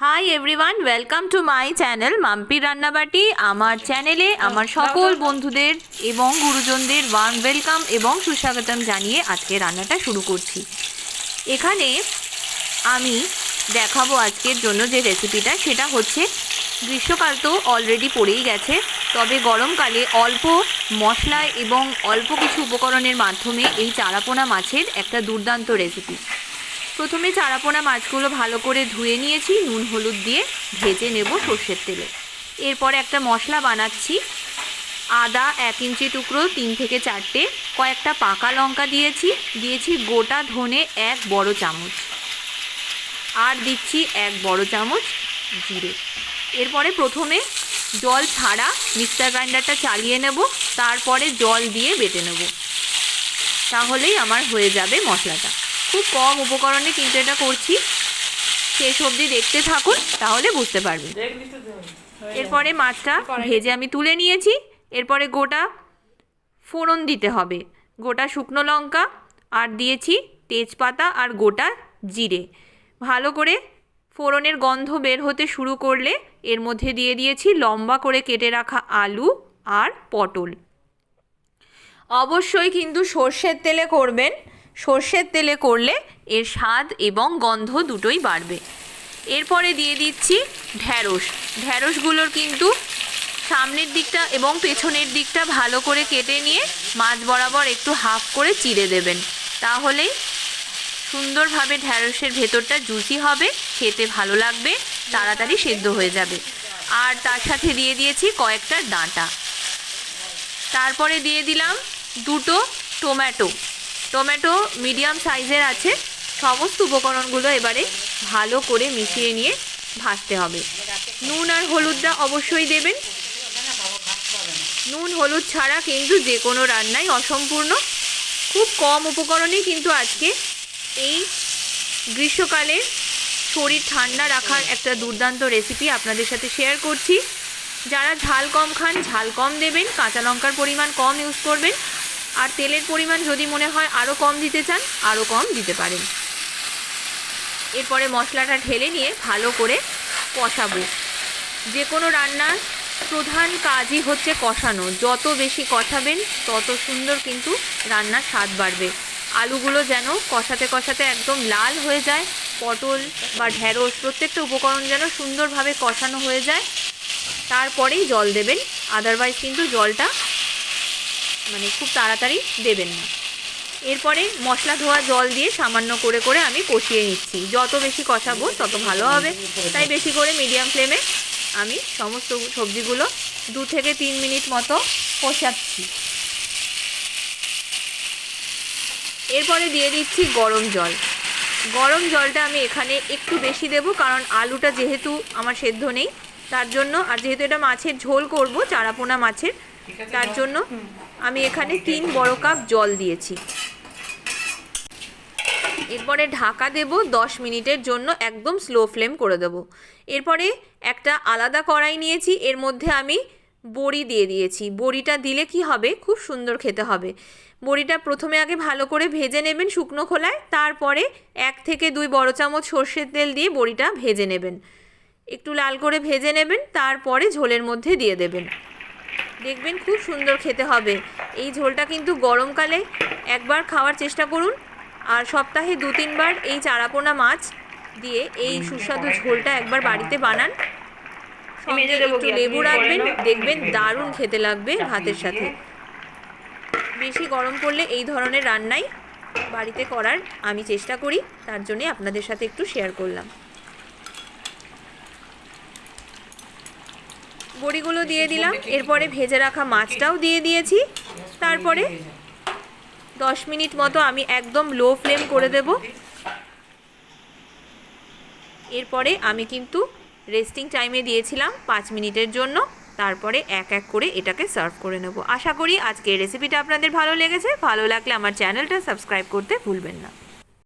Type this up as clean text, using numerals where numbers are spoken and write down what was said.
High everyone, welcome to my channel Mampi Rannabati. আমার চ্যানেলে আমার সকল বন্ধুদের এবং গুরুজনদের ওয়ার্ম ওয়েলকাম এবং সুস্বাগতম জানিয়ে আজকে রান্নাটা শুরু করছি। এখানে আমি দেখাবো আজকের জন্য যে রেসিপিটা, সেটা হচ্ছে গ্রীষ্মকাল তো অলরেডি পড়েই গেছে, তবে গরমকালে অল্প মশলা এবং অল্প কিছু উপকরণের মাধ্যমে এই চারাপোনা মাছের একটা দুর্দান্ত রেসিপি। প্রথমে চারাপোনা মাছগুলো ভালো করে ধুয়ে নিয়েছি, নুন হলুদ দিয়ে ভেজে নেব সর্ষের তেলে। এরপরে একটা মশলা বানাচ্ছি। আদা 1 ইঞ্চি টুকরো 3 থেকে 4টে, কয়েকটা পাকা লঙ্কা দিয়েছি গোটা ধনে 1 বড় চামচ, আর দিচ্ছি 1 বড় চামচ জিরে। এরপরে প্রথমে জল ছাড়া মিক্সার গ্রাইন্ডারটা চালিয়ে নেব, তারপরে জল দিয়ে বেটে নেব, তাহলেই আমার হয়ে যাবে মশলাটা। খুব কম উপকরণে কিন্তু এটা করছি, শেষ অবধি দেখতে থাকুন তাহলে বুঝতে পারবেন। এরপরে মাছটা ভেজে আমি তুলে নিয়েছি। এরপরে গোটা ফোড়ন দিতে হবে, গোটা শুকনো লঙ্কা আর দিয়েছি তেজপাতা আর গোটা জিরে। ভালো করে ফোড়নের গন্ধ বের হতে শুরু করলে এর মধ্যে দিয়ে দিয়েছি লম্বা করে কেটে রাখা আলু আর পটল। অবশ্যই কিন্তু সর্ষের তেলে করবেন, সর্ষের তেলে করলে এর স্বাদ এবং গন্ধ দুটোই বাড়বে। এরপরে দিয়ে দিচ্ছি ঢ্যাঁড়সগুলোর কিন্তু সামনের দিকটা এবং পেছনের দিকটা ভালো করে কেটে নিয়ে মাছ বরাবর একটু হাফ করে চিড়ে দেবেন, তাহলেই সুন্দরভাবে ঢ্যাঁড়সের ভেতরটা জুসি হবে, খেতে ভালো লাগবে, তাড়াতাড়ি সেদ্ধ হয়ে যাবে। আর তার সাথে দিয়ে দিয়েছি কয়েকটা ডাঁটা। তারপরে দিয়ে দিলাম 2টো টমেটো মিডিয়াম সাইজের আছে। সমস্ত উপকরণগুলো এবারে ভালো করে মিশিয়ে নিয়ে ভাজতে হবে। নুন আর হলুদটা অবশ্যই দেবেন, নুন হলুদ ছাড়া কিন্তু যে কোনো রান্নাই অসম্পূর্ণ। খুব কম উপকরণেই কিন্তু আজকে এই গ্রীষ্মকালে শরীর ঠান্ডা রাখার একটা দুর্দান্ত রেসিপি আপনাদের সাথে শেয়ার করছি। যারা ঝাল কম খান ঝাল কম দেবেন, কাঁচা লঙ্কার পরিমাণ কম ইউজ করবেন, আর তেলের পরিমাণ যদি মনে হয় আরও কম দিতে চান আরও কম দিতে পারেন। এরপরে মশলাটা ঢেলে নিয়ে ভালো করে কষাবো। যে কোনো রান্নার প্রধান কাজই হচ্ছে কষানো, যত বেশি কষাবেন তত সুন্দর কিন্তু রান্নার স্বাদ বাড়বে। আলুগুলো যেন কষাতে কষাতে একদম লাল হয়ে যায়, পটল বা ঢ্যাঁড়স প্রত্যেকটা উপকরণ যেন সুন্দরভাবে কষানো হয়ে যায়, তারপরেই জল দেবেন। আদারওয়াইজ কিন্তু জলটা খুব তাড়াতাড়ি দেবেন না। এরপরে মশলা ধোয়া জল দিয়ে সামান্য করে করে আমি কষিয়ে নিচ্ছি। যত বেশি কষাবো তত ভালো হবে, তাই বেশি করে মিডিয়াম ফ্লেমে আমি সমস্ত সবজিগুলো 2 থেকে 3 মিনিট মতো কষাচ্ছি। এরপরে দিয়ে দিচ্ছি গরম জলটা আমি এখানে একটু বেশি দেব, কারণ আলুটা যেহেতু আমার সেদ্ধ নেই তার জন্য, আর যেহেতু এটা মাছের ঝোল করব চারাপোনা মাছের, তার জন্য আমি এখানে 3 বড় কাপ জল দিয়েছি। এরপরে ঢাকা দেব 10 মিনিটের জন্য, একদম স্লো ফ্লেম করে দেব। এরপরে একটা আলাদা কড়াই নিয়েছি, এর মধ্যে আমি বড়ি দিয়ে দিয়েছি। বড়িটা দিলে কি হবে, খুব সুন্দর খেতে হবে। বড়িটা প্রথমে আগে ভালো করে ভেজে নেবেন শুকনো খোলায়, তারপরে 1 থেকে 2 বড় চামচ সর্ষের তেল দিয়ে বড়িটা ভেজে নেবেন, একটু লাল করে ভেজে নেবেন, তারপরে ঝোলের মধ্যে দিয়ে দেবেন। দেখবেন খুব সুন্দর খেতে হবে। এই ঝোলটা কিন্তু গরমকালে একবার খাওয়ার চেষ্টা করুন, আর সপ্তাহে 2-3 বার এই চারাপোনা মাছ দিয়ে এই সুস্বাদু ঝোলটা একবার বাড়িতে বানান। সঙ্গে একটু লেবু রাখবেন, দেখবেন দারুণ খেতে লাগবে ভাতের সাথে। বেশি গরম পড়লে এই ধরনের রান্নাই বাড়িতে করার আমি চেষ্টা করি, তার জন্যে আপনাদের সাথে একটু শেয়ার করলাম। বড়িগুলো দিয়ে দিলাম, এরপরে ভেজে রাখা মাছটাও দিয়ে দিয়েছি। তারপরে 10 মিনিট মতো আমি একদম লো ফ্লেম করে দেব। এরপরে আমি কিন্তু রেস্টিং টাইমে দিয়েছিলাম 5 মিনিটের জন্য, তারপরে এক এক করে এটাকে সার্ভ করে নেব। আশা করি আজকের রেসিপিটা আপনাদের ভালো লেগেছে। ভালো লাগলে আমার চ্যানেলটা সাবস্ক্রাইব করতে ভুলবেন না।